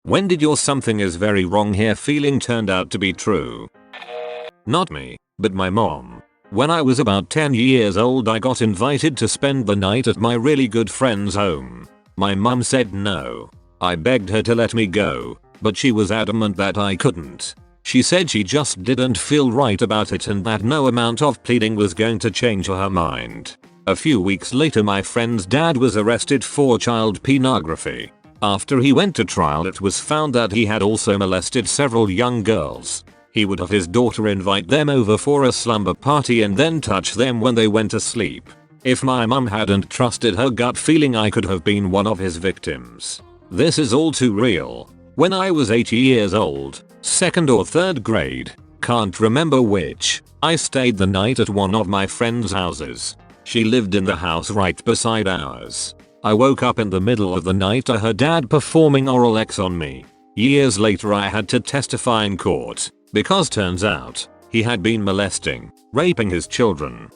When did your something is very wrong here feeling turned out to be true? Not me, but my mom. When I was about 10 years old I got invited to spend the night at my really good friend's home. My mum said no. I begged her to let me go, but she was adamant that I couldn't. She said she just didn't feel right about it and that no amount of pleading was going to change her mind. A few weeks later my friend's dad was arrested for child pornography. After he went to trial it was found that he had also molested several young girls. He would have his daughter invite them over for a slumber party and then touch them when they went to sleep. If my mum hadn't trusted her gut feeling I could have been one of his victims. This is all too real. When I was 8 years old, 2nd or 3rd grade, can't remember which, I stayed the night at one of my friend's houses. She lived in the house right beside ours. I woke up in the middle of the night to her dad performing oral sex on me. Years later I had to testify in court, because turns out, he had been molesting, raping his children.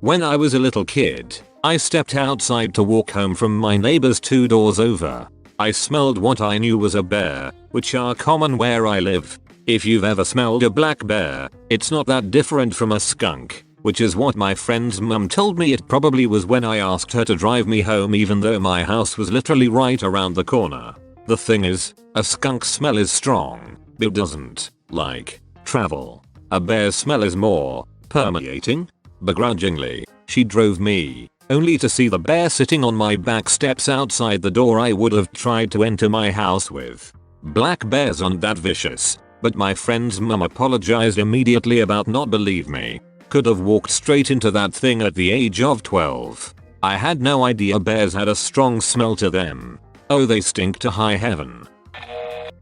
When I was a little kid, I stepped outside to walk home from my neighbor's 2 doors over. I smelled what I knew was a bear, which are common where I live. If you've ever smelled a black bear, it's not that different from a skunk. Which is what my friend's mum told me it probably was when I asked her to drive me home even though my house was literally right around the corner. The thing is, a skunk smell is strong, but doesn't, like, travel. A bear smell is more permeating. Begrudgingly, she drove me, only to see the bear sitting on my back steps outside the door I would have tried to enter my house with. Black bears aren't that vicious, but my friend's mum apologized immediately about not believe me. Could have walked straight into that thing at the age of 12. I had no idea bears had a strong smell to them. Oh, they stink to high heaven.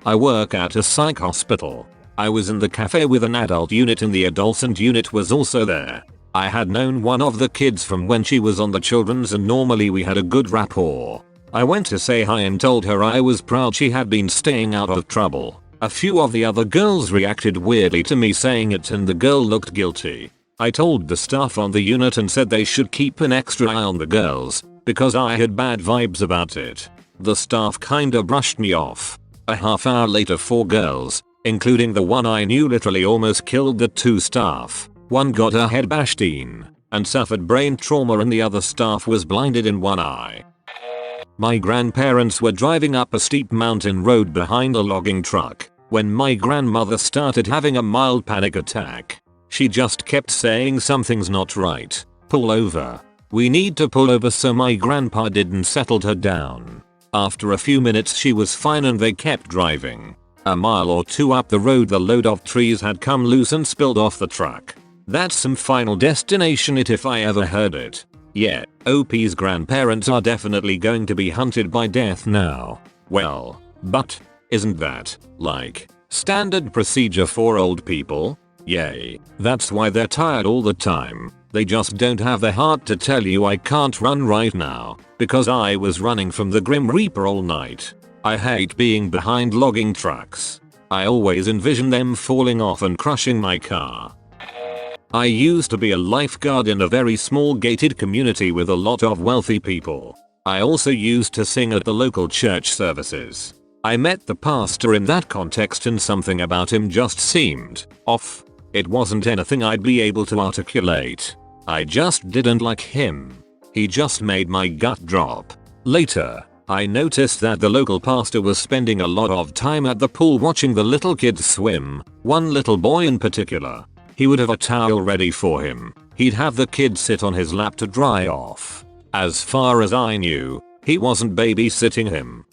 I work at a psych hospital. I was in the cafe with an adult unit and the adolescent unit was also there. I had known one of the kids from when she was on the children's and normally we had a good rapport. I went to say hi and told her I was proud she had been staying out of trouble. A few of the other girls reacted weirdly to me saying it and the girl looked guilty. I told the staff on the unit and said they should keep an extra eye on the girls, because I had bad vibes about it. The staff kinda brushed me off. A half hour later 4 girls, including the one I knew literally almost killed the 2 staff. One got her head bashed in, and suffered brain trauma and the other staff was blinded in one eye. My grandparents were driving up a steep mountain road behind a logging truck, when my grandmother started having a mild panic attack. She just kept saying something's not right. Pull over. We need to pull over so my grandpa didn't settled her down. After a few minutes she was fine and they kept driving. A mile or 2 up the road the load of trees had come loose and spilled off the truck. That's some Final Destination it if I ever heard it. Yeah, OP's grandparents are definitely going to be hunted by death now. Well, but, isn't that, like, standard procedure for old people? Yay, that's why they're tired all the time. They just don't have the heart to tell you I can't run right now, because I was running from the Grim Reaper all night. I hate being behind logging trucks. I always envision them falling off and crushing my car. I used to be a lifeguard in a very small gated community with a lot of wealthy people. I also used to sing at the local church services. I met the pastor in that context and something about him just seemed off. It wasn't anything I'd be able to articulate. I just didn't like him. He just made my gut drop. Later, I noticed that the local pastor was spending a lot of time at the pool watching the little kids swim, one little boy in particular. He would have a towel ready for him. He'd have the kid sit on his lap to dry off. As far as I knew, he wasn't babysitting him.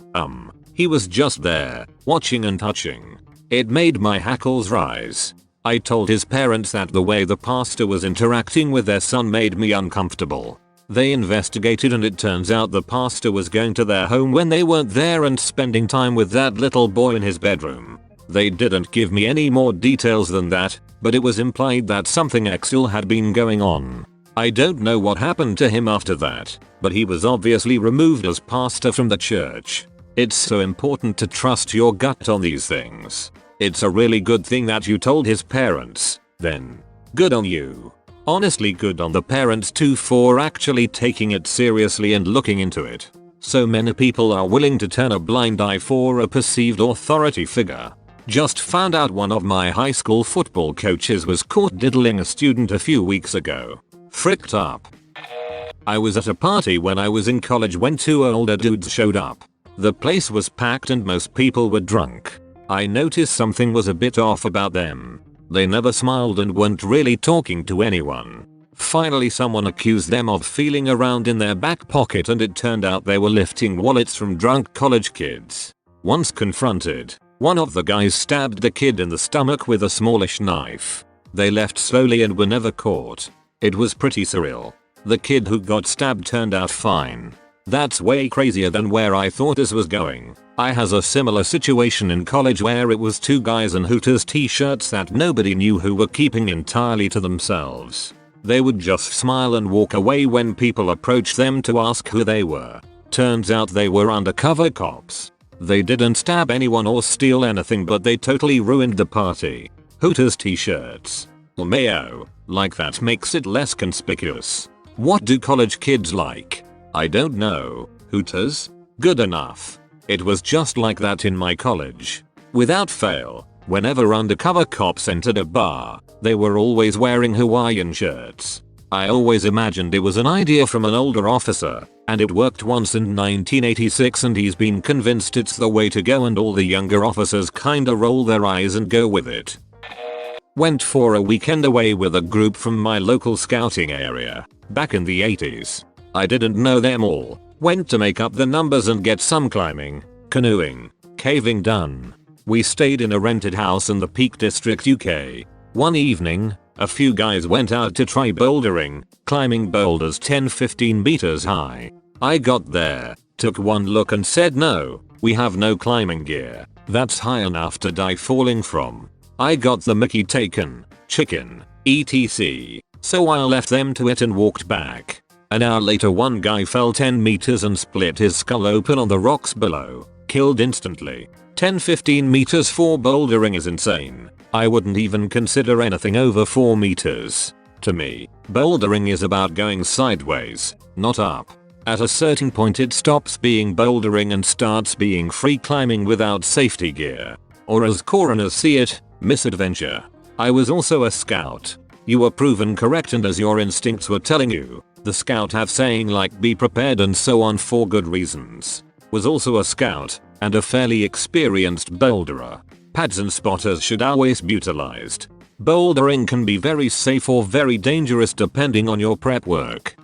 He was just there, watching and touching. It made my hackles rise. I told his parents that the way the pastor was interacting with their son made me uncomfortable. They investigated and it turns out the pastor was going to their home when they weren't there and spending time with that little boy in his bedroom. They didn't give me any more details than that, but it was implied that something still had been going on. I don't know what happened to him after that, but he was obviously removed as pastor from the church. It's so important to trust your gut on these things. It's a really good thing that you told his parents, then. Good on you. Honestly good on the parents too for actually taking it seriously and looking into it. So many people are willing to turn a blind eye for a perceived authority figure. Just found out one of my high school football coaches was caught diddling a student a few weeks ago. Fricked up. I was at a party when I was in college when two older dudes showed up. The place was packed and most people were drunk. I noticed something was a bit off about them. They never smiled and weren't really talking to anyone. Finally someone accused them of feeling around in their back pocket and it turned out they were lifting wallets from drunk college kids. Once confronted, one of the guys stabbed the kid in the stomach with a smallish knife. They left slowly and were never caught. It was pretty surreal. The kid who got stabbed turned out fine. That's way crazier than where I thought this was going. I has a similar situation in college where it was two guys in Hooters t-shirts that nobody knew who were keeping entirely to themselves. They would just smile and walk away when people approached them to ask who they were. Turns out they were undercover cops. They didn't stab anyone or steal anything but they totally ruined the party. Hooters t-shirts. Mayo, like that makes it less conspicuous. What do college kids like? I don't know. Hooters? Good enough. It was just like that in my college. Without fail, whenever undercover cops entered a bar, they were always wearing Hawaiian shirts. I always imagined it was an idea from an older officer, and it worked once in 1986 and he's been convinced it's the way to go and all the younger officers kinda roll their eyes and go with it. Went for a weekend away with a group from my local scouting area, back in the 80s. I didn't know them all. Went to make up the numbers and get some climbing, canoeing, caving done. We stayed in a rented house in the Peak District, UK. One evening, a few guys went out to try bouldering, climbing boulders 10-15 meters high. I got there, took one look and said no, we have no climbing gear. That's high enough to die falling from. I got the mickey taken, chicken, etc. So I left them to it and walked back. An hour later one guy fell 10 meters and split his skull open on the rocks below, killed instantly. 10-15 meters for bouldering is insane. I wouldn't even consider anything over 4 meters. To me, bouldering is about going sideways, not up. At a certain point it stops being bouldering and starts being free climbing without safety gear. Or as coroners see it, misadventure. I was also a scout. You were proven correct and as your instincts were telling you. The scout have saying like be prepared and so on for good reasons. Was also a scout and a fairly experienced boulderer. Pads and spotters should always be utilized. Bouldering can be very safe or very dangerous depending on your prep work.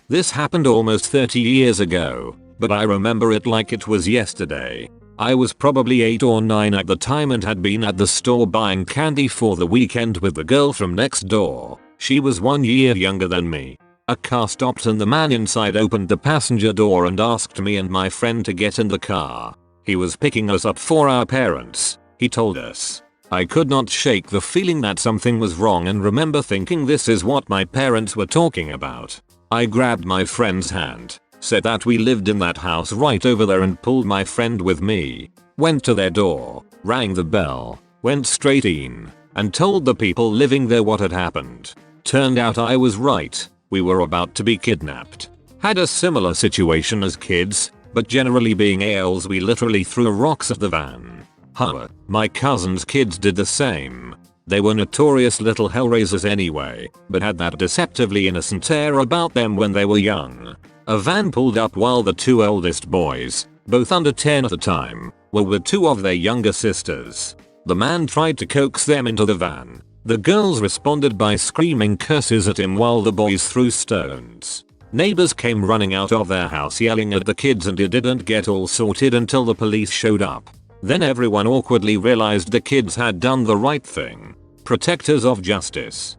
This happened almost 30 years ago, but I remember it like it was yesterday. I was probably 8 or 9 at the time and had been at the store buying candy for the weekend with the girl from next door. She was 1 year younger than me. A car stopped and the man inside opened the passenger door and asked me and my friend to get in the car. He was picking us up for our parents, he told us. I could not shake the feeling that something was wrong and remember thinking this is what my parents were talking about. I grabbed my friend's hand, said that we lived in that house right over there and pulled my friend with me. Went to their door, rang the bell, went straight in, and told the people living there what had happened. Turned out I was right. We were about to be kidnapped. Had a similar situation as kids, but generally being ALs we literally threw rocks at the van. My cousin's kids did the same. They were notorious little hellraisers anyway, but had that deceptively innocent air about them when they were young. A van pulled up while the two oldest boys, both under 10 at the time, were with two of their younger sisters. The man tried to coax them into the van. The girls responded by screaming curses at him while the boys threw stones. Neighbors came running out of their house yelling at the kids and it didn't get all sorted until the police showed up. Then everyone awkwardly realized the kids had done the right thing. Protectors of justice.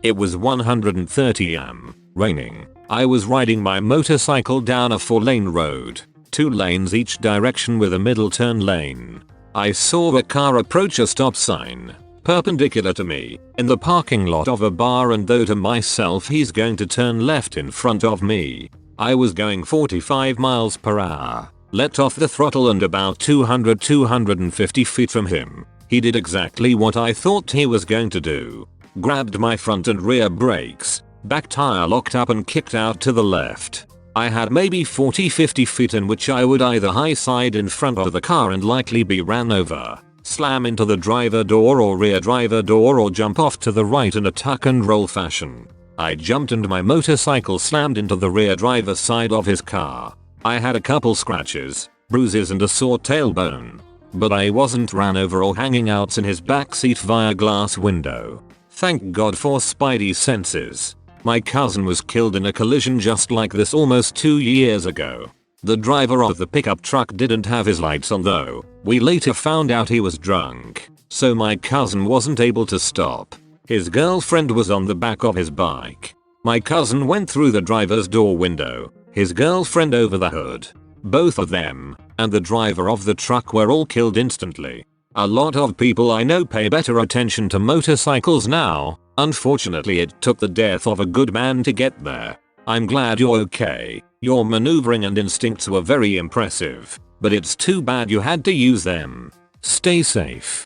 It was 1:30 am, raining. I was riding my motorcycle down a 4-lane road, 2 lanes each direction with a middle turn lane. I saw a car approach a stop sign, perpendicular to me, in the parking lot of a bar and thought to myself he's going to turn left in front of me. I was going 45 miles per hour, let off the throttle and about 200-250 feet from him. He did exactly what I thought he was going to do. Grabbed my front and rear brakes, back tire locked up and kicked out to the left. I had maybe 40-50 feet in which I would either high side in front of the car and likely be ran over, slam into the driver door or rear driver door, or jump off to the right in a tuck and roll fashion. I jumped and my motorcycle slammed into the rear driver's side of his car. I had a couple scratches, bruises and a sore tailbone. But I wasn't ran over or hanging out in his backseat via glass window. Thank God for spidey senses. My cousin was killed in a collision just like this almost 2 years ago. The driver of the pickup truck didn't have his lights on though. We later found out he was drunk, so my cousin wasn't able to stop. His girlfriend was on the back of his bike. My cousin went through the driver's door window, his girlfriend over the hood. Both of them, and the driver of the truck, were all killed instantly. A lot of people I know pay better attention to motorcycles now. Unfortunately, it took the death of a good man to get there. I'm glad you're okay. Your maneuvering and instincts were very impressive, but it's too bad you had to use them. Stay safe.